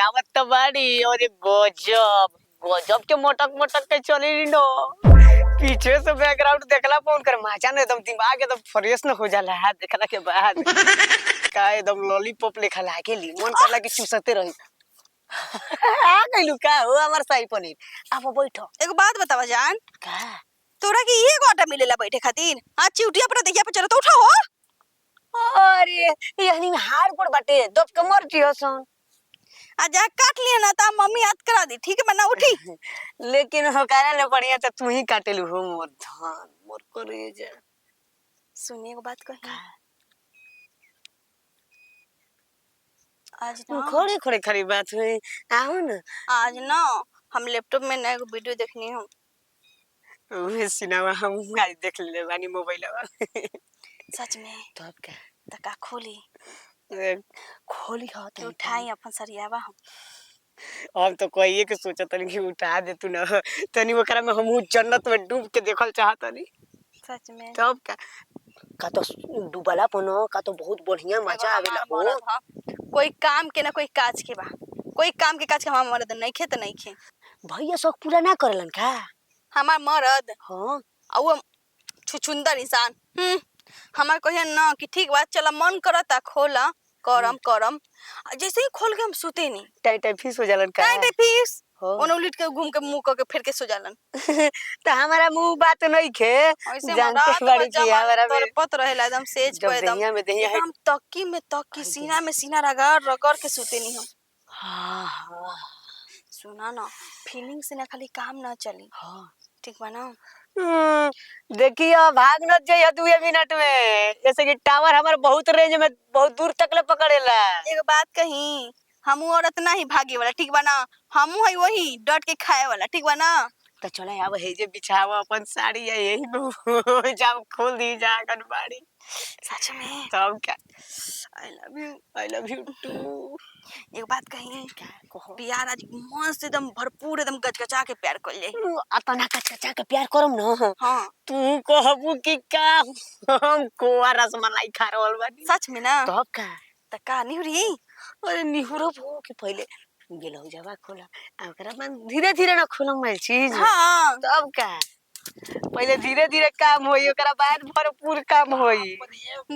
आवत तो बाड़ी और ये गजब गजब के मोटक मोटक के चली नो पीछे से बैकग्राउंड देखला फोन कर मजा न एकदम दिमाग एकदम फ्रेश न हो जाला है देखला के बाद का एकदम लॉलीपॉप लेखा लागे ली मन करला कि चूसते रही आ गइलू का हो हमर शाही पनीर अब बैठो एगो बात बतावा जान का तोरा के ये गोटा मिलेला बैठे खातिर हां चिउटिया पर देखिया पे चलो तो उठा हो अरे यानी हार पर बाटे दब के मर जियो सन आ जा काट लिया ना ता मम्मी याद करा दी ठीक है मना उठी लेकिन हो करे ले बढ़िया त तू ही काटेलू हो मोर धान मोर करे जा सुनिए एगो बात कही आज ना खड़े खड़े खड़ी बात हुई आओ ना आज ना हम लैपटॉप में नया वीडियो देखनी हम ओहे सिनेमा हम आज देख ले बानी मोबाइलवा सच में तब का तका खोली खोली हो तो उठाई अपन सरियावा हम हम तो कोई के सोचत नहीं कि उठा दे तू ना तनी ओकरा में हम जन्नत में डूब के देखल चाहतनी सच में तब का तो डूबला पनो का तो बहुत बढ़िया मजा आवेला हो कोई काम के ना कोई काज के बा कोई काम के काज के हमार मर्द नहीं खे त नहीं खे भैया शौक पूरा ना करलन का हमार मर्द हां आ वो छुछुंदर इंसान हमार कहियन ना कि ठीक बात चला मन करता खोला करम जैसे ही खोल के हम सुते नहीं टाइट टाइट फिस हो जालन का टाइट फिस हो ओने उलट के घूम के मुंह के फिर के सो जालन त हमारा मुंह बात नहीं खे ऐसे जानते बड़ी की हमारा में तरपत रहेला एकदम सेज जब पे एकदम दहिया में दहिया है एकदम तक्की में तक्की सीना में सीना रगड़ रगड़ के सुते नहीं हम हां हां सुना ना फीलिंग से ना खाली काम ना चली हां ठीक बा ना देखिए भाग न जाइए 2 मिनट में जैसे कि टावर हमारे बहुत रेंज में बहुत दूर तक ले पकड़ेला एक बात कही हमू औरत ना ही भागे वाला ठीक बा ना हमू है वही डट के खाए वाला ठीक बा ना तो चले अब हे जे बिछावा अपन साड़ी है यही नु जाओ खोल दी जागन बाड़ी सच में तब क्या आई लव यू टू एक बात कही प्यार आज मस्त एकदम भरपूर एकदम गचगचा के प्यार कर ले अपना कचकचा के प्यार करम न हां तू कहबू कि का हम कोआ रसमलाई खा रहल बानी सच में ना तब का त का निहुरी अरे निहुरो भो के पहले गेलो जवा खोला ओकरा मन धीरे धीरे न खोलम मैं चीज हां तब का पहले धीरे धीरे काम होई ओकरा बाद भरपूर काम होई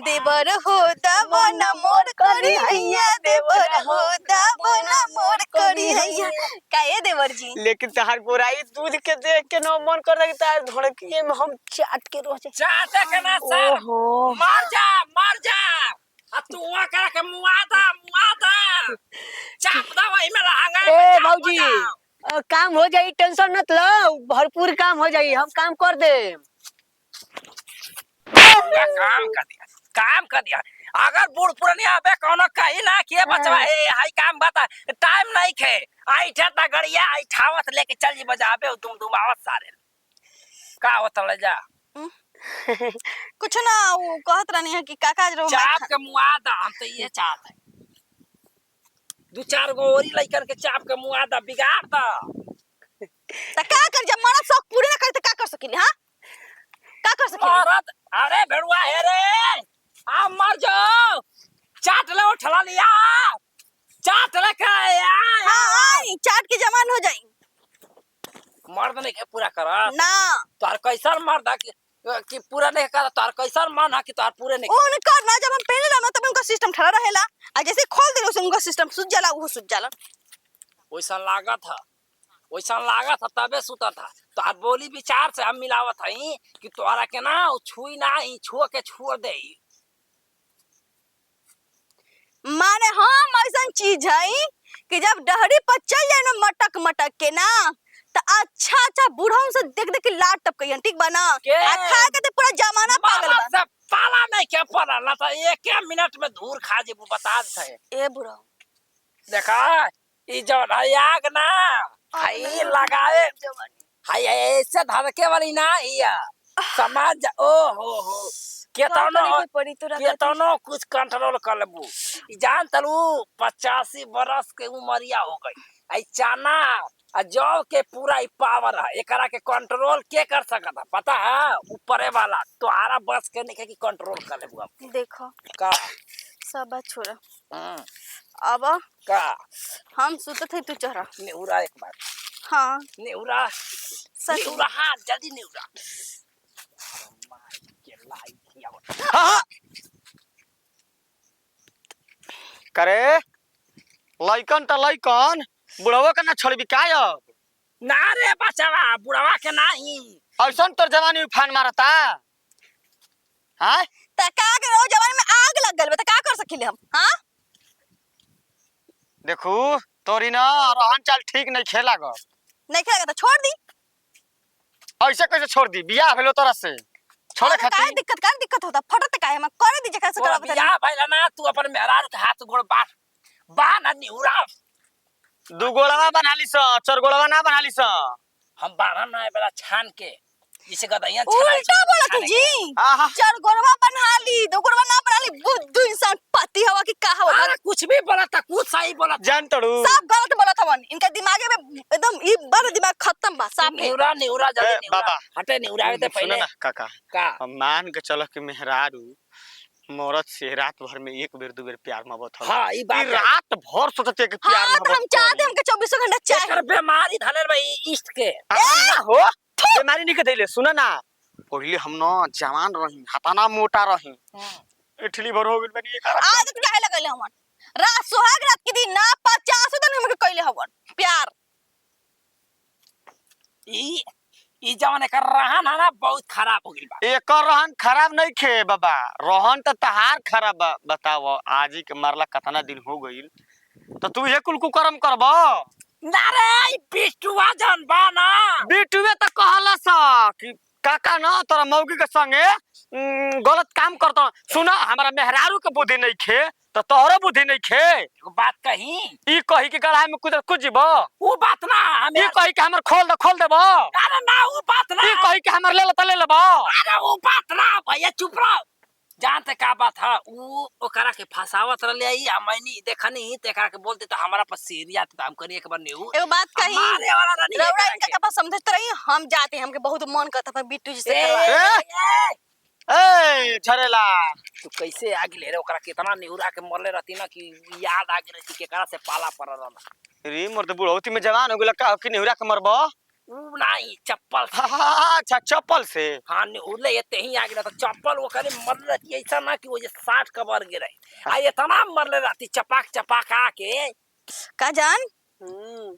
देवर हो दवन मोर करी हैया देवर हो दवन मोर करी हैया काहे देवर जी लेकिन तहार गोराई दूध के देख के न मन कर रही तार धड़किए में हम चाट के रह जाए चाटे के ना सर ओहो मार जा अब तू हुआ कर के मुआदा चाप दा वही में लहंगा ए भौजी काम हो जाई टेंशन मत लो भरपूर काम हो जाई हम काम कर दे काम कर दिया अगर बूढ़ पुरानिया आबे कोनो कही ना किए बचवा हे हाई काम बता टाइम नहीं खे आई ठता गड़िया आई ठावत लेके चल जी बजाबे तुम आवत सारे का होत ले जा कुछ ना वो कहत रहनी है कि काका रो चाप के मुआदा हम तो ये चाहत है 2-4 गो औरी लइकन के चाप के मुआदा बिगाड़ द त का कर जब मरद शौक पूरे ना करे त का कर सकिली हां का कर सकिली औरत अरे भेड़ुआ है रे आ मर जाओ चाट ले उठला लिया चाट ले का हां चाट के जवान हो जाई मर्द नहीं के पूरा करा ना तोर कैसन मर्द कि पूरा नहीं कर तोर कैसन मन है कि तोर पूरे नहीं उनका ना जब हम पहले ना तब उनका सिस्टम ठड़ा रहेला आ जैसे खोल दे उनका सिस्टम सुझ जाला वो सुझ जाला वैसा लागत था तबे सुता था तोर बोली विचार से हम मिलावत हई कि तोरा के ना छुई ना ही छुआ के छोड़ दे माने हम ऐसा चीज है कि जब डहरी पर चल जाए ना मटक के ना तो अच्छा बूढ़ों से देख देख के लाट टपकइयन ठीक बा ना आ खा के तो पूरा जमाना पागल बा से पाला नहीं के पड़ा ना तो 1 मिनट में धूर खा जेबू बता दे ए बुढ़ा देखा ई जो आग ना हाई लगाए हाई ऐसे धड़के वाली ना या समझ ओ हो केतनो कुछ कंट्रोल कर लेबू जान तलू 85 बरस के उमरिया हो गई आई चाना आ जौ के पूरा पावर है एकरा के कंट्रोल के कर सकता पता है ऊपरे वाला तोहरा बस के नहीं कि कंट्रोल कर लेबू देखो का सब बात छोड़ा अब का हम सुतत है तू चढ़ा। नेउरा एक बार हाँ नेउरा सच में। नेउरा हाँ जल्दी नेउरा के लाई किया हाँ करे लइकन त लइकन बुढ़वा के ना छोड़बी का अब ना रे बचावा बुढ़वा के नाही ऐसन तोर जवानी उफान मारता हाँ त का के रो जवानी में आग लग गइल बा त का कर सकिले हम। हां देखू तोरी ना रहन चाल ठीक नहीं खेला ग नहीं खेलेगा तो छोड़ दी। ऐसे कैसे छोड़ दी बियाह भेलो तोरा से छोड़े का खातिर दिक्कत होता फटत का है हम कर दी जकरा से तो करब बियाह भइला ना तू अपन मेहरारू के हाथ गोड़ बान आ नेउरा दू गोड़वा बना ली स चार गोड़वा ना बना ली स हम बारह ना बेला छान के जिसे गदइया उल्टा बोला तू जी। आहा चार गोरवा बना ली दो गोरवा ना बना ली बुद्धू इंसान पति हवा की का हवा अरे कुछ भी बोला था कुछ सही बोला था जान तड़ू सब गलत बोला था वन इनका दिमागे में एकदम ई बार दिमाग खत्म बा साफ है। नेउरा नेउरा जल्दी ए, नेउरा बाबा। हटे नेउरा आवे ते सुनो पहले ना काका का हम मान के चलो कि मेहरारू मौरत से रात भर में एक बेर दो बेर प्यार मोहब्बत हो हां ई बात है। रात भर सोचते कि प्यार हां तो हम मोहब्बत चाहते हमके 24 घंटा चाहे। एकर बीमारी धलेल भाई इष्ट के ना हो बीमारी नहीं के देले सुना ना पहले हम न जवान रही हताना मोटा रही इटली भर हो गेल बनी एक आदत काहे लगले हमन रात सुहाग रात के दिन ना 50 दिन हमके कइले हवन प्यार। ई जवान एकर रहन है ना बहुत खराब हो गइल बा एक रहन खराब नहीं खे बाबा रहन त तहार खराब बा बताओ आज ही के मरला कितना दिन हो गइल तो तू ये कुल कुकर्म करबो ना रे ई बिटुआ जन बा ना बिटुए त कहला सा कि काका न तोरा मौगी के संगे गलत काम करता सुना हमारा मेहरारू के बुद्धि नहीं खे तो तोहरो बुद्धि नहीं खे एगो बात कही ई कही के गढ़ा में कुछ जीबो वो बात ना ई हमें कही के हमर खोल देबो अरे ना वो बात ना ई कही के हमर ले लेबो अरे वो बात ना भैया चुप रहो जानते का बात है वो ओकरा के फसावत रहले आई हमनी देखनी तेकरा के बोलते तो हमारा पर सीरिया तो हम करी एक बार नेऊ एगो बात कही मारे वाला नहीं रउरा इनका के पास समझत रही हम जाते हमके बहुत मन करता था बिट्टू जी से ए, करवा। ए झरेला तू कैसे आगे ले रे ओकरा कितना नेहुरा के मरले रहती ना कि याद आगे रहती केकरा से पाला पड़ रहला रे मोर त बुढ़ौती में जवान हो गेल का कि नेहुरा के मरबो ऊ नहीं चप्पल से अच्छा चप्पल से हाँ नेहुरले एते ही आगे रहता चप्पल वो करे मरले रहती ऐसा ना कि वो जे 60 कबर गिरे आ इतना मरले रहती चपाक आके का जान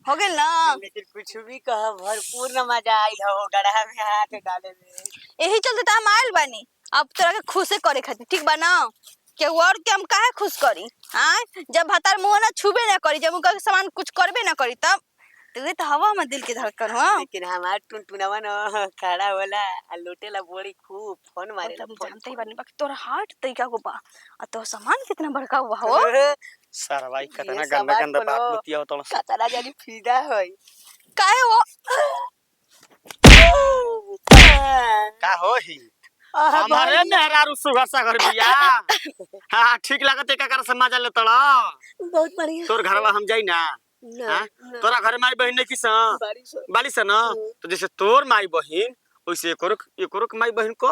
हो गेल ना लेकिन कुछ भी कह भरपूर न मजा आई हो गढ़ा में हाथ डाले में यही चलते तो हम आयल बानी अब तोरा के खुशे करे खातिर ठीक बा ना के और के हम काहे खुश करी। हां जब भतार मुंह ना छुबे ना करी जब उनका सामान कुछ करबे ना करी तब तो हवा में दिल के धड़कन हो। लेकिन हमार टुनटुनवा न खड़ा होला आ लोटेला बोड़ी खूब फोन मारेला तब जानते ही बानी बाकी तोरा हार्ट तरीका को बा और तो सामान कितना बड़का हुआ हो सरवाई कितना गंदा गंदा बात बतिया हो तो कतरा जानी फीदा होई काहे हो का हो ही हमारे मेहरारू सुगर सागर बिया हां ठीक लागत है का से मजा ले तड़ा बहुत बढ़िया तोर घरवा हम जाई ना ना हां तोरा घर माई बहन नहीं किसा बारिश हो बाली से ना तो जैसे तोर माई बहन वैसे एक माई बहन को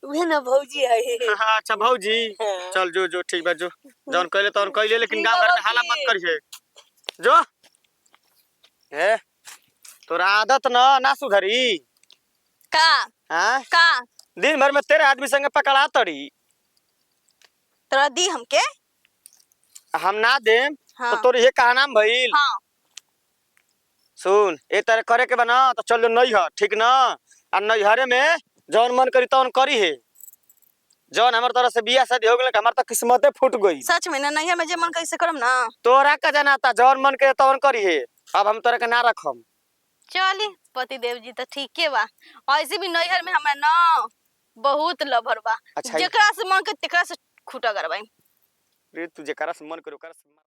उहे ना भौजी है हाँ, अच्छा भौजी चल जो ठीक बा जो जौन कहले तौन कहले लेकिन गांव घर में हाला मत करिए जो ए तोरा आदत ना सुधरी का हां का दिन भर में तेरे आदमी संगे पकड़ा तड़ी तोरा दी हमके हम ना देम हाँ। तो तोर ये कहा नाम भइल हां सुन ए तरह करे के बना तो चल जो नहीं है ठीक ना आ नैहरे में जौन मन करी तौन करी है जौन हमार तरह से बियाह शादी हो गेल हमार तो किस्मते फूट गई सच में ना नहीं में जे मन कैसे करम ना तोरा का जाना था जौन मन करे तौन करी है अब हम तोरा के ना रखम चली पति देव जी तो ठीक है बा ऐसे भी नैहर में हमें ना बहुत लभर बा अच्छा जेकरा से मन के तेकरा से खूटा करवाई रे तू जेकरा से मन करो ओकरा से